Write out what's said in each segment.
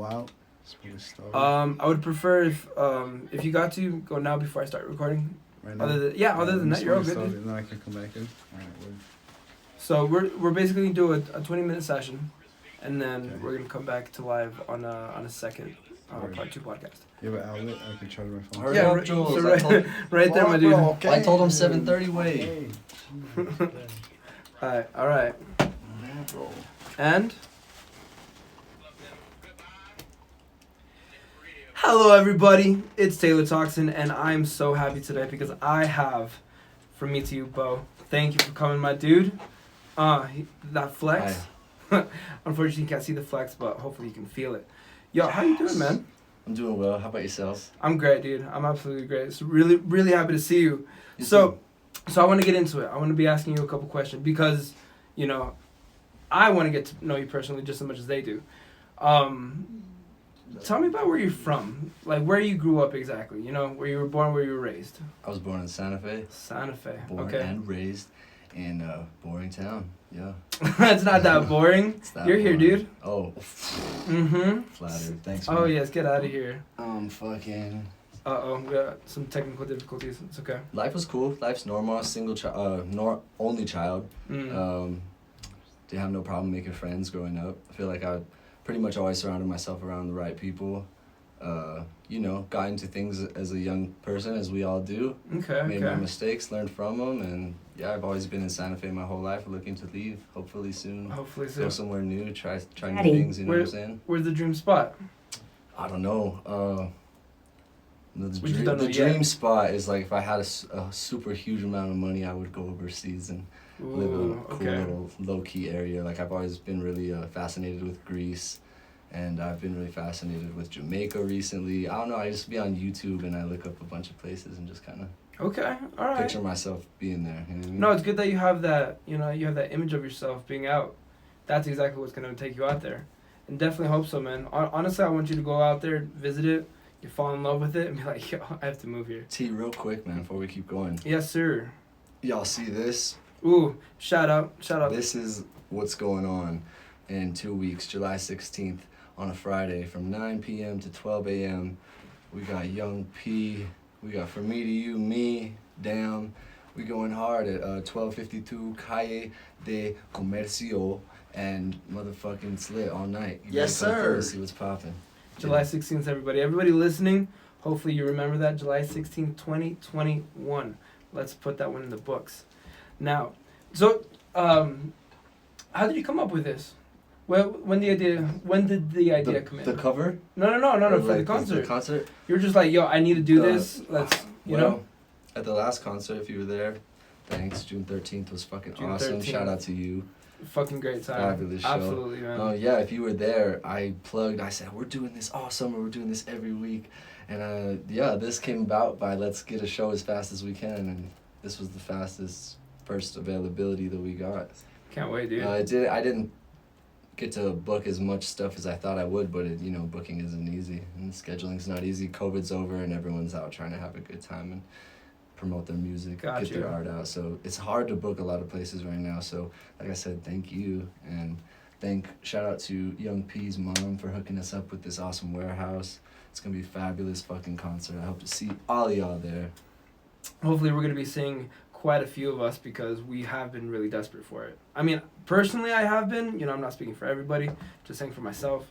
go out? I would prefer if you got to go now before I start recording. Right now? Other than that, you're all good. And then I can come back in. Alright, So we're basically gonna do a 20-minute session, and then Okay. we're gonna come back to live on a second part 2 podcast. You have an outlet? I can charge my phone. Hurry Yeah, up, Jules. so right there, my dude. Okay. I told him 7:30. Wait. All right. And hello, everybody. It's Taylor Toxin, and I'm so happy today because I have From Me to You, Bo. Thank you for coming, my dude. That flex. Unfortunately, you can't see the flex, but hopefully you can feel it. Yo, how you doing, man? I'm doing well. How about yourself? I'm great, dude. I'm absolutely great. So really happy to see you. You So I want to get into it. I want to be asking you a couple questions because, you know, I want to get to know you personally just as much as they do. Tell me about where you're from. Like, where you grew up exactly. You know, where you were born, where you were raised. I was born in Santa Fe. Santa Fe. Born Okay. and raised in a boring town. Yeah. It's not that boring. It's that You're here, boring. dude. Oh. Mm-hmm. Flattered. Thanks, Oh, man. yes. Get out of here. Fucking... Uh-oh. We got some technical difficulties. It's okay. Life was cool. Life's normal. Single child. Only child. Mm. Didn't have no problem making friends growing up. I feel like I pretty much always surrounded myself around the right people. You know, got into things as a young person, as we all do. Okay, Made my okay. mistakes, learned from them, and yeah, I've always been in Santa Fe my whole life, looking to leave, hopefully soon. Hopefully Go soon. somewhere new, try new Daddy. things, you know what I'm saying? Where's the dream spot? I don't know. We just don't know The yet. dream spot is like if I had a super huge amount of money, I would go overseas and live in a Ooh, cool little low-key area. Like I've always been really fascinated with Greece, and I've been really fascinated with Jamaica recently. I don't know, I just be on YouTube and I look up a bunch of places and just kind of Okay, all right. picture myself being there. You know what I mean? No, it's good that you have that, you know, you have that image of yourself being out. That's exactly what's going to take you out there. And definitely hope so, man. Honestly, I want you to go out there, visit it, you fall in love with it, and be like, yo, I have to move here. T, real quick, man, before we keep going. Yes, sir. Y'all see this? Ooh, shout out. This is what's going on in 2 weeks, July 16th, on a Friday from 9 p.m. to 12 a.m. We got Young P, we got From Me to You, me, Damn. We going hard at 1252 Calle de Comercio, and motherfucking it's lit all night. You Yes, better come sir. through, see what's popping. July 16th, everybody. Everybody listening, hopefully you remember that. July 16th, 2021. Let's put that one in the books. Now, so, how did you come up with this? Well, when did the idea come in? The cover? No, Or for the like concert. The concert? You were just like, yo, I need to do this. Let's, you know? At the last concert, if you were there, thanks. June 13th was fucking June awesome. 13th. Shout out to you. Fucking great time. Fabulous show. Absolutely, man. Yeah, if you were there, I said, we're doing this all summer, we're doing this every week. And yeah, this came about by let's get a show as fast as we can. And this was the fastest first availability that we got. Can't wait, dude. I didn't get to book as much stuff as I thought I would, but you know, booking isn't easy. And scheduling's not easy. COVID's over and everyone's out trying to have a good time and promote their music, Got get you. their art out. So it's hard to book a lot of places right now. So like I said, thank you, and shout out to Young P's mom for hooking us up with this awesome warehouse. It's gonna be a fabulous fucking concert. I hope to see all of y'all there. Hopefully we're going to be seeing quite a few of us because we have been really desperate for it. I mean, personally I have been. You know, I'm not speaking for everybody, just saying for myself.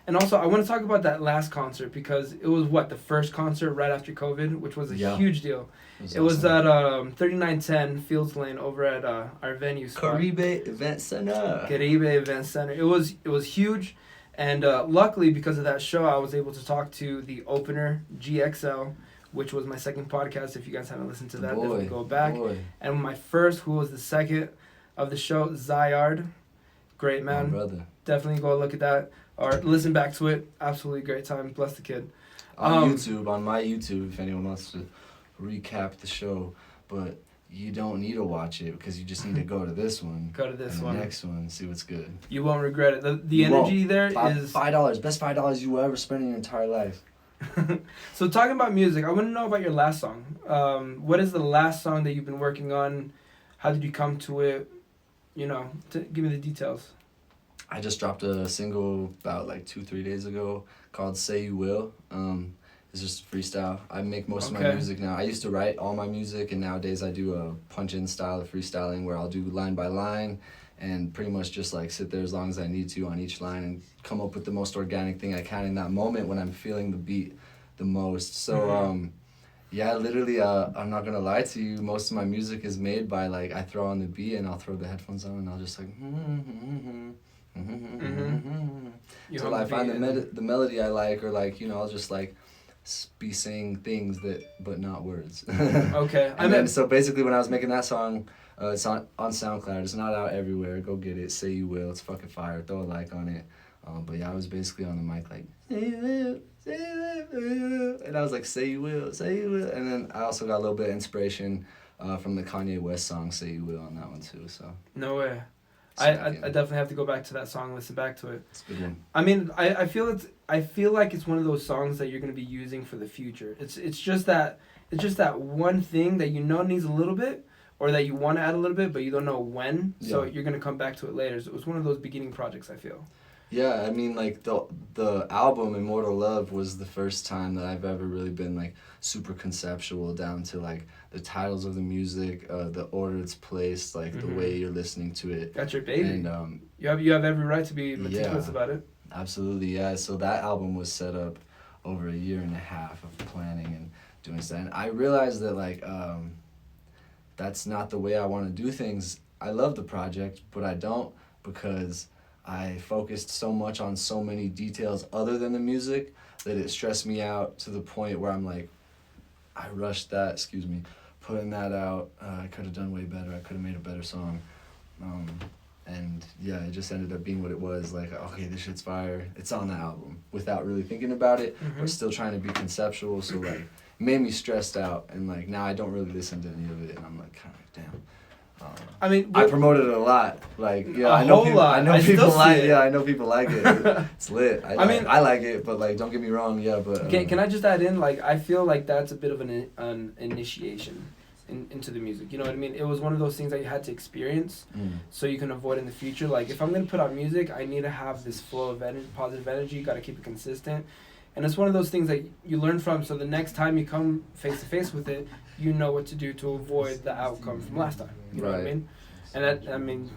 And also, I want to talk about that last concert because it was, the first concert right after COVID, which was a huge deal. It was at 3910 Fields Lane over at our venue spot. Caribe Event Center. Caribe Event Center. It was huge, and luckily because of that show, I was able to talk to the opener, GXL, which was my second podcast. If you guys haven't listened to that, definitely go back. And my first, who was the second of the show, Zyard. Great man. My brother. Definitely go look at that or listen back to it. Absolutely great time. Bless the kid. On my YouTube, if anyone wants to recap the show, but you don't need to watch it because you just need to go to this one. Go to this and one. The next one, see what's good. You won't regret it. The You energy won't. there is $5, best $5 you will ever spend in your entire life. So talking about music, I want to know about your last song. What is the last song that you've been working on? How did you come to it? You know, give me the details. I just dropped a single about like 2-3 days ago called "Say You Will." It's just freestyle. I make most of my music now. I used to write all my music, and nowadays I do a punch-in style of freestyling where I'll do line by line and pretty much just like sit there as long as I need to on each line and come up with the most organic thing I can in that moment when I'm feeling the beat the most. So yeah, literally, I'm not gonna lie to you, most of my music is made by like I throw on the beat and I'll throw the headphones on and I'll just like till I find the melody I like, or like, you know, I'll just like be saying things but not words. Okay. And then so basically when I was making that song, it's on SoundCloud. It's not out everywhere. Go get it. Say You Will. It's fucking fire. Throw a like on it. But yeah, I was basically on the mic like, say you will, say you will. And I was like, say you will, say you will. And then I also got a little bit of inspiration from the Kanye West song Say You Will on that one too. So no way. I definitely have to go back to that song and listen back to it. It's a good one. I mean, I feel like it's one of those songs that you're gonna be using for the future. It's just that one thing that you know needs a little bit, or that you want to add a little bit, but you don't know when. So you're gonna come back to it later. So it was one of those beginning projects, I feel. Yeah, I mean, like the album Immortal Love was the first time that I've ever really been like super conceptual down to like the titles of the music, the order it's placed, like the way you're listening to it. That's your baby. And you have every right to be meticulous about it. Absolutely, yeah. So that album was set up over 1.5 years of planning and doing stuff. And I realized that like that's not the way I want to do things. I love the project, but I don't, because I focused so much on so many details other than the music that it stressed me out to the point where I'm like, I rushed that, putting that out. I could have done way better. I could have made a better song. And yeah, it just ended up being what it was. Like, okay, this shit's fire. It's on the album without really thinking about it, but still trying to be conceptual. So like, it made me stressed out. And like, now I don't really listen to any of it. And I'm like, kind of like, damn. I mean, I promoted it a lot. Like, yeah, I know people like it. It's lit. I mean, I like it, but like, don't get me wrong. Yeah, but can I just add in, like, I feel like that's a bit of an initiation into the music. You know what I mean? It was one of those things that you had to experience, so you can avoid in the future. Like, if I'm gonna put out music, I need to have this flow of positive energy. Got to keep it consistent. And it's one of those things that you learn from, so the next time you come face to face with it, you know what to do to avoid the outcome from last time. You know what I mean? And that, I mean,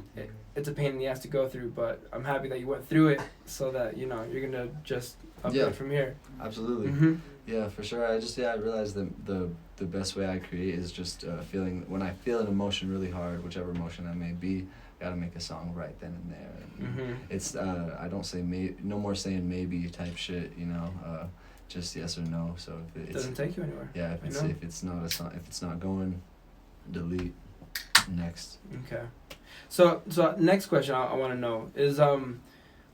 it's a pain in the ass to go through, but I'm happy that you went through it so that, you know, you're going to just upgrade from here. Absolutely. Yeah, for sure. I realized that the best way I create is just feeling, when I feel an emotion really hard, whichever emotion that may be, gotta make a song right then and there. And it's I don't say no more saying maybe type shit, you know, just yes or no. So if it doesn't take you anywhere. Yeah, if it's not a song, if it's not going, delete. Next. Okay. So next question I want to know is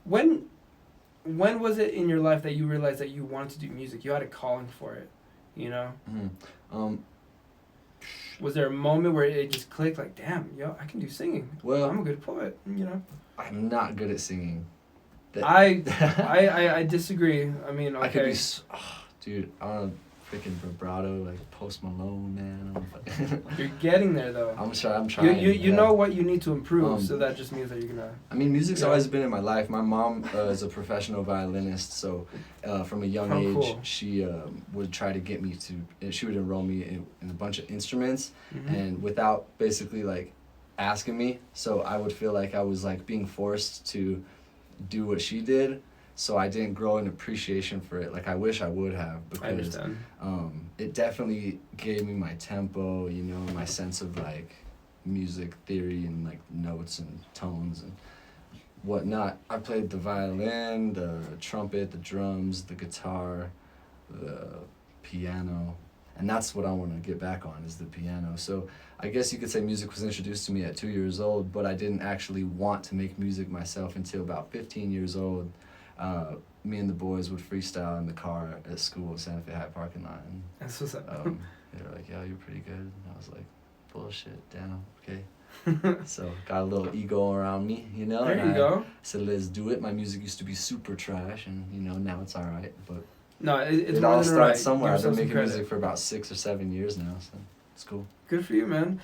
when was it in your life that you realized that you wanted to do music? You had a calling for it, you know? Was there a moment where it just clicked, like, damn, yo, I can do singing. Well, I'm a good poet, you know? I'm not good at singing. I disagree. I mean, okay. I could be, dude, I don't know, freaking vibrato, like Post Malone, man. You're getting there, though. I'm trying. You know what you need to improve, so that just means that you're gonna... I mean, music's always been in my life. My mom is a professional violinist, so from a young age, she would try to get me to... She would enroll me in a bunch of instruments, and without basically, like, asking me. So I would feel like I was, like, being forced to do what she did. So I didn't grow an appreciation for it like I wish I would have, because I understand. It definitely gave me my tempo, you know, my sense of like music theory and like notes and tones and whatnot. I played the violin, the trumpet, the drums, the guitar, the piano, and that's what I want to get back on, is the piano. So I guess you could say music was introduced to me at 2 years old, but I didn't actually want to make music myself until about 15 years old. Me and the boys would freestyle in the car at school, Santa Fe High parking lot. And, that's what's up. They were like, "Yo, you're pretty good." And I was like, "Bullshit, damn, okay." So got a little ego around me, you know. There you go. I said, "Let's do it." My music used to be super trash, and you know now it's all right. But no, it's it all started somewhere. I've been making music for about 6 or 7 years now, so it's cool. Good for you, man.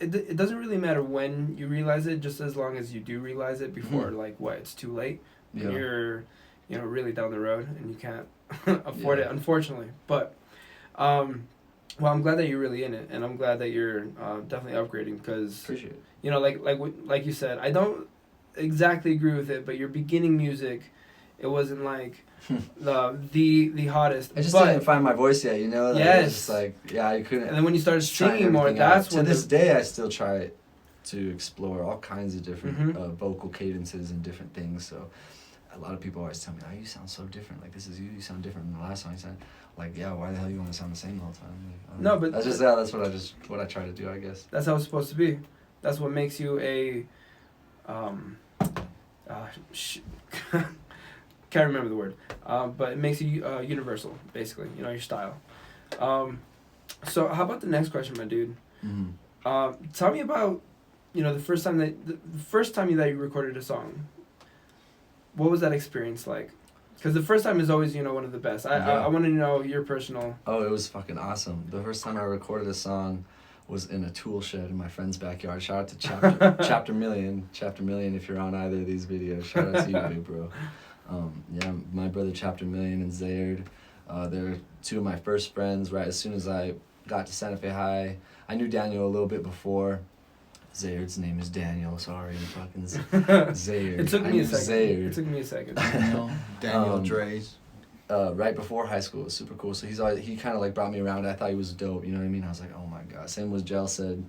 it doesn't really matter when you realize it, just as long as you do realize it before it's too late. Yeah. You're really down the road and you can't afford it, unfortunately. But well, I'm glad that you're really in it, and I'm glad that you're definitely upgrading, because Appreciate it. Like you said, I don't exactly agree with it, but your beginning music, it wasn't like the hottest. I just but, didn't find my voice yet, you know? Like, yes. It was just like, yeah, I couldn't. And then when you started trying singing more, everything out. that's when to this day I still try to explore all kinds of different vocal cadences and different things. So a lot of people always tell me, "Oh, you sound so different. Like, this is you. You sound different than the last song you sound." Like, yeah, why the hell you want to sound the same the whole time? Like, No, but that's what I try to do, I guess. That's how it's supposed to be. That's what makes you a can't remember the word, but it makes you universal, basically. You know, your style. So how about the next question, my dude? Tell me about, the first time that you recorded a song. What was that experience like? Because the first time is always, one of the best. I want to know your personal. Oh, it was fucking awesome. The first time I recorded a song was in a tool shed in my friend's backyard. Shout out to Chapter Million. Chapter Million, if you're on either of these videos, shout out to you, big bro. Yeah, my brother Chapter Million and Zayd, they're two of my first friends. Right as soon as I got to Santa Fe High, I knew Daniel a little bit before. Zayd's name is Daniel. Sorry, fucking Zayd. It took me a second. Daniel Dre's. Right before high school, it was super cool. So he kind of like brought me around. I thought he was dope. You know what I mean? I was like, oh my god. Same as Gel said.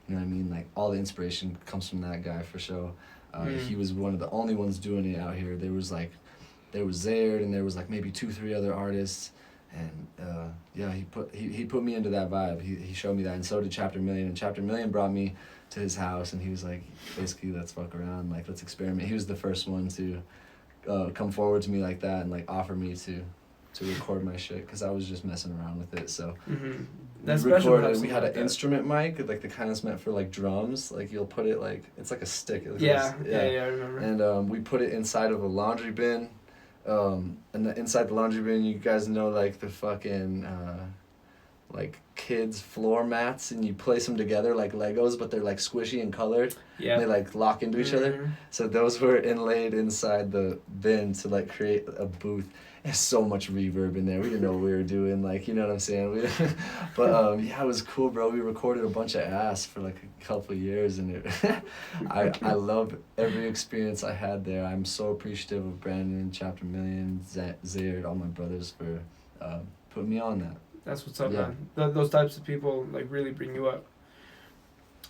You know what I mean? Like, all the inspiration comes from that guy for sure. He was one of the only ones doing it out here. There was Zayd, and there was like maybe 2-3 other artists. And yeah, he put me into that vibe. He showed me that, and so did Chapter Million. And Chapter Million brought me to his house, and he was like, basically, let's fuck around, like, let's experiment. He was the first one to come forward to me like that and like offer me to record my shit, because I was just messing around with it. So That's we special. recorded. We had an instrument mic, like the kind that's meant for like drums. Like, you'll put it like, it's like a stick. Yeah, I remember. And we put it inside of a laundry bin. And inside the laundry bin, you guys know, like, the fucking like kids floor mats, and you place them together like Legos, but they're like squishy and colored. Yeah. They like lock into each other. So those were inlaid inside the bin to like create a booth. There's so much reverb in there. We didn't know what we were doing, like, you know what I'm saying? But yeah, it was cool, bro. We recorded a bunch of ass for like a couple of years, and I love every experience I had there. I'm so appreciative of Brandon, Chapter Million, Zayd, all my brothers for putting me on that. That's what's up, man. Those types of people like really bring you up.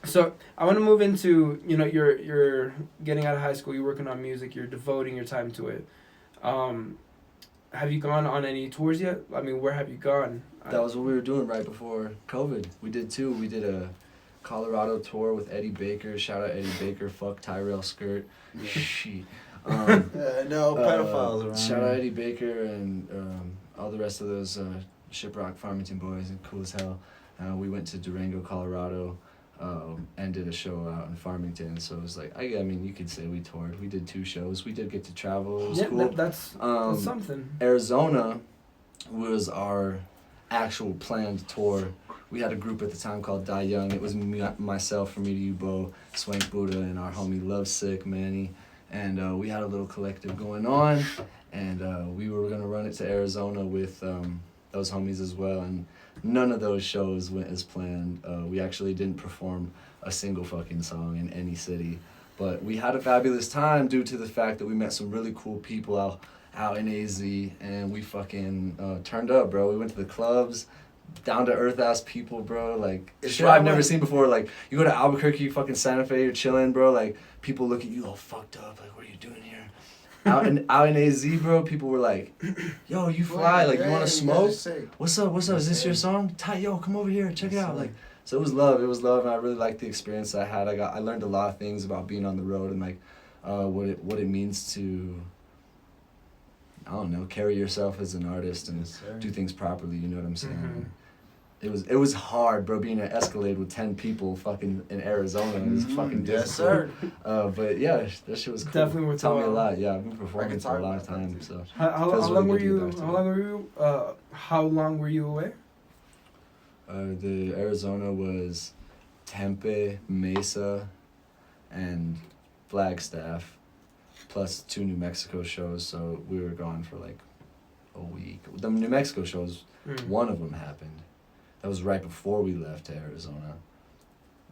So I want to move into, you're getting out of high school, you're working on music, you're devoting your time to it. Have you gone on any tours yet? I mean, where have you gone? That was what we were doing right before COVID. We did two. We did a Colorado tour with Eddie Baker. Shout out Eddie Baker. Fuck Tyrell Skirt. Yeah. Shit. No pedophiles around. Shout out Eddie Baker and all the rest of those Shiprock Farmington boys, and cool as hell. We went to Durango, Colorado, and did a show out in Farmington. So it was like, I mean, you could say we toured. We did 2 shows. We did get to travel. It was cool. That's something. Arizona was our actual planned tour. We had a group at the time called Die Young. It was me, myself, frommetoyou.bo, Swank Buddha, and our homie Lovesick, Manny. And we had a little collective going on. And we were going to run it to Arizona with those homies as well. And none of those shows went as planned. We actually didn't perform a single fucking song in any city. But we had a fabulous time due to the fact that we met some really cool people out in AZ, and we fucking turned up, bro. We went to the clubs, down-to-earth ass people, bro. Like, shit I've never seen before. Like, you go to Albuquerque, fucking Santa Fe, you're chilling, bro. Like, people look at you all fucked up. Like, what are you doing here? Out in AZ, bro, people were like, yo, you fly, like, you want to smoke? What's up, is this your song? Tight, yo, come over here, check it out. Like, so it was love, and I really liked the experience I had. I learned a lot of things about being on the road, and like, what it means to, I don't know, carry yourself as an artist and do things properly, you know what I'm saying? It was hard, bro, being an Escalade with 10 people fucking in Arizona. It was fucking difficult. Yes, sir. But yeah, that shit was cool. Definitely worth Taught me a lot. Yeah, I've been performing for a long time. So how long were you away? The Arizona was Tempe, Mesa, and Flagstaff, plus 2 New Mexico shows. So we were gone for like a week. The New Mexico shows, one of them happened. That was right before we left to Arizona.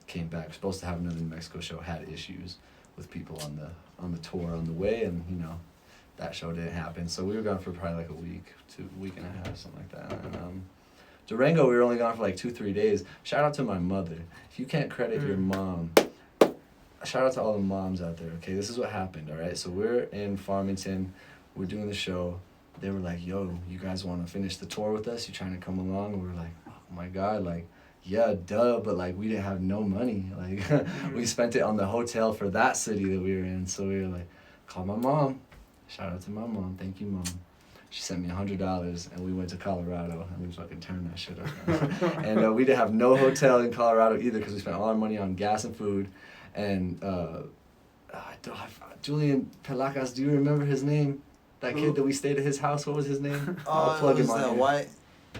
Came back. We're supposed to have another New Mexico show. Had issues with people on the tour on the way, and that show didn't happen. So we were gone for probably like a week to week and a half, something like that. And Durango, we were only gone for like 2-3 days. Shout out to my mother. If you can't credit your mom, shout out to all the moms out there. Okay, this is what happened. All right, so we're in Farmington. We're doing the show. They were like, "Yo, you guys want to finish the tour with us? You trying to come along?" And we were like, "Oh my God, like." Yeah, duh, but like we didn't have no money. Like we spent it on the hotel for that city that we were in. So we were like, call my mom. Shout out to my mom. Thank you, Mom. She sent me $100 and we went to Colorado and we fucking turned that shit up. And we didn't have no hotel in Colorado either because we spent all our money on gas and food. And Julian Pelacas, do you remember his name? That kid that we stayed at his house, what was his name? I'll plug him on. White?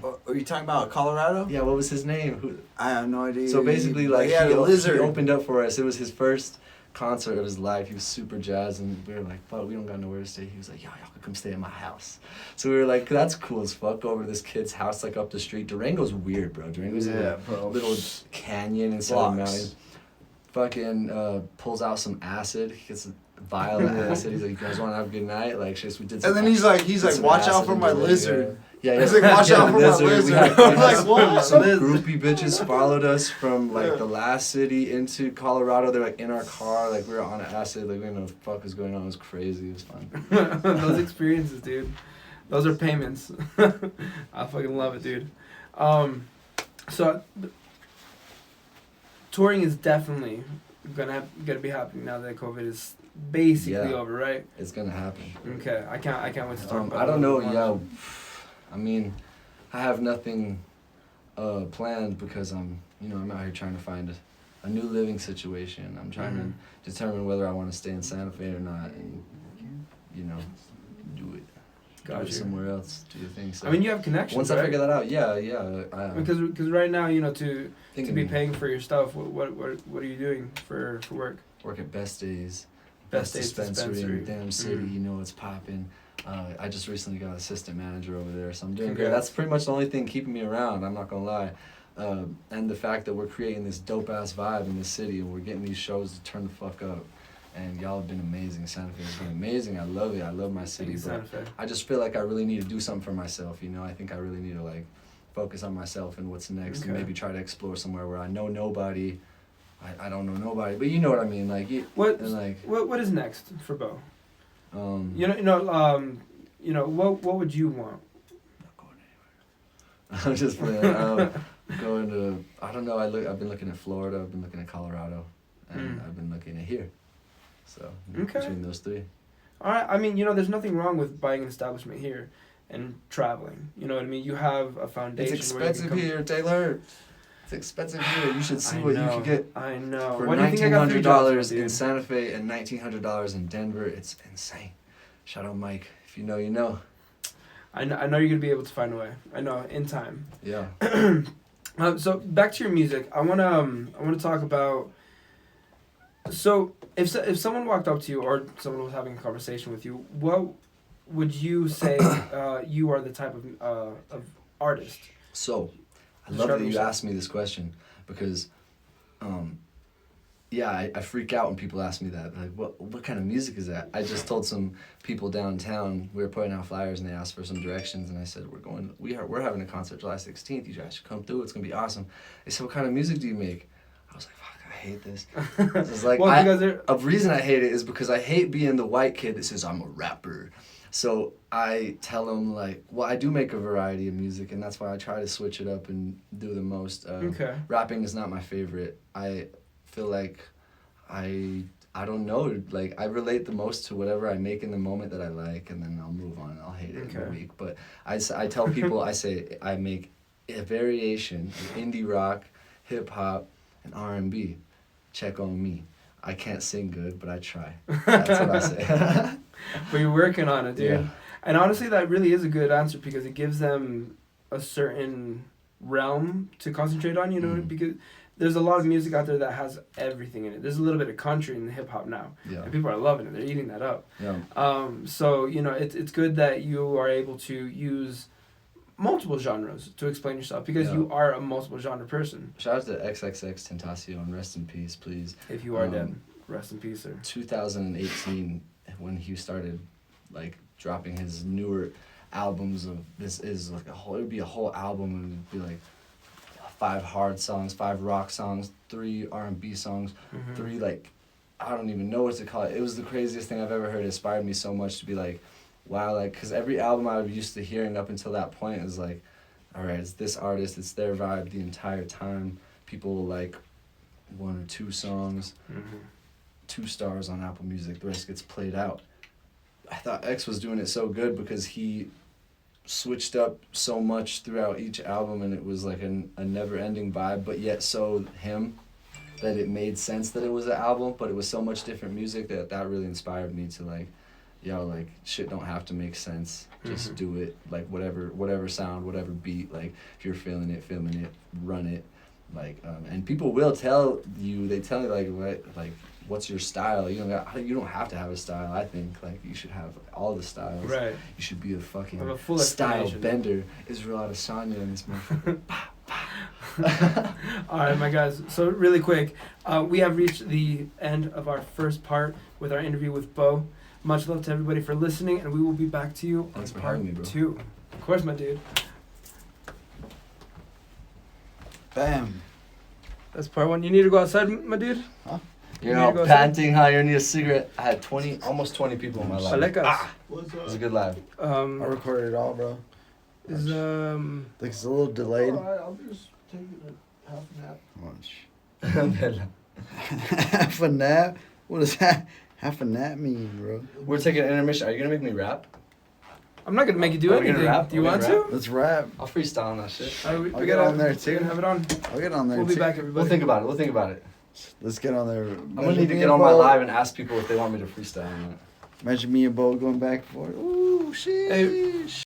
Are you talking about Colorado? Yeah, what was his name? I have no idea. So basically, like, he opened up for us. It was his first concert of his life. He was super jazzed, and we were like, fuck, we don't got nowhere to stay. He was like, yo, y'all could come stay at my house. So we were like, that's cool as fuck. Go over to this kid's house, like, up the street. Durango's weird, bro. Durango's a little canyon instead of a mountain. Fucking pulls out some acid. He gets a vial of acid. He's like, you guys want to have a good night? Like, we did some. And then he's like, watch out for my lizard. Yeah, he's like, watch out for my lizard. I'm like, what? Some groupie bitches followed us from like the last city into Colorado. They're like in our car, like we were on acid, like we didn't know what the fuck was going on. It was crazy. It was fun. Those experiences, dude. Those are payments. I fucking love it, dude. So touring is definitely gonna be happening now that COVID is basically over, right? It's gonna happen. Okay, I can't wait to talk about it. I don't know, I mean, I have nothing planned because I'm out here trying to find a new living situation. I'm trying to determine whether I want to stay in Santa Fe or not, and do it. Go somewhere else, do your thing. So I mean, you have connections. Once I figure that out, yeah. Because right now, to be paying for your stuff, what are you doing for work? Work at Best Days. Best Days dispensary in Dam City. It's popping. I just recently got assistant manager over there, so I'm doing good. That's pretty much the only thing keeping me around, I'm not gonna lie. And the fact that we're creating this dope ass vibe in this city and we're getting these shows to turn the fuck up. And y'all have been amazing. Santa Fe has been amazing. I love it. I love my city. But I just feel like I really need to do something for myself. I think I really need to like focus on myself and what's next, and maybe try to explore somewhere where I know nobody. I don't know nobody, but you know what I mean. Like what is next for Bo? What would you want? Not going anywhere. I'm just playing. Going to, I don't know. I've been looking at Florida. I've been looking at Colorado, and I've been looking at here. So between those three. All right. I mean, there's nothing wrong with buying an establishment here and traveling. You know what I mean? You have a foundation. It's expensive here, Taylor. It's expensive here. You should see what you can get. I know. For $1,900 in Santa Fe and $1,900 in Denver. It's insane. Shout out Mike. If you know, you know. I know you're gonna be able to find a way. I know, in time. Yeah. So back to your music. I wanna talk about. So if someone walked up to you or someone was having a conversation with you, what would you say you are the type of artist? So, I love that you asked me this question because, I freak out when people ask me that. Like, what kind of music is that? I just told some people downtown, we were putting out flyers and they asked for some directions, and I said, we're having a concert July 16th. You guys should come through. It's gonna be awesome. They said, what kind of music do you make? I was like, fuck, I hate this. It's like, a reason I hate it is because I hate being the white kid that says I'm a rapper. So I tell them, like, I do make a variety of music, and that's why I try to switch it up and do the most. Rapping is not my favorite. I feel like I don't know, like, I relate the most to whatever I make in the moment that I like, and then I'll move on and I'll hate it in a week. But I tell people, I say I make a variation of indie rock, hip-hop, and R&B. Check on me. I can't sing good, but I try. That's what I say. But you're working on it, dude. Yeah. And honestly, that really is a good answer because it gives them a certain realm to concentrate on, because there's a lot of music out there that has everything in it. There's a little bit of country in the hip hop now, Yeah. and people are loving it. They're eating that up. Yeah. So you know, it's good that you are able to use multiple genres to explain yourself because Yeah. you are a multiple genre person. Shout out to XXX Tentacion. Rest in peace, please. If you are dead, rest in peace, sir. 2018, when he started like dropping his newer albums of this is like it would be a whole album and it'd be like 5 hard songs, 5 rock songs, 3 R&B songs, 3 like I don't even know what to call it. It was the craziest thing I've ever heard. It inspired me so much to be like, wow, like because every album I was used to hearing up until that point is like, all right, it's this artist, it's their vibe the entire time. People like 1 or 2 songs, 2 stars on Apple Music. The rest gets played out. I thought X was doing it so good because he switched up so much throughout each album and it was like a never-ending vibe, but yet so him that it made sense that it was an album, but it was so much different music that really inspired me to like, yo, like shit don't have to make sense. Just do it. Like whatever sound, whatever beat, like if you're feeling it, run it. Like and people will tell you, they tell you like what's your style? You don't have to have a style. I think like you should have all the styles. Right. You should be a fucking Have a full style explanation. bender. Israel Adesanya in this motherfucker. All right, my guys. So really quick, we have reached the end of our first part with our interview with Bo. Much love to everybody for listening, and we will be back to you Thanks on for part having me, bro. 2. Of course, my dude. Bam. That's part 1. You need to go outside, my dude? You're You all need to go panting, huh? You need a cigarette. I had almost 20 people in my life. Alecas. What's It was a good live. I recorded it all, bro. Is Like it's a little delayed. I'll just take a half nap. Half a nap? What does that? Half a nap mean, bro? We're taking an intermission. Are you gonna make me rap? I'm not gonna make you do Are we gonna anything. rap? Do you Are we want gonna to? Let's rap. I'll freestyle on that shit. We I'll get gotta on there, we're too. gonna have it on. I'll get on there. We'll be too. back, everybody. We'll think about it. Let's get on there. I'm gonna need to get on my live and ask people if they want me to freestyle on that. Imagine me and Bo going back and forth. Ooh, shit. Hey,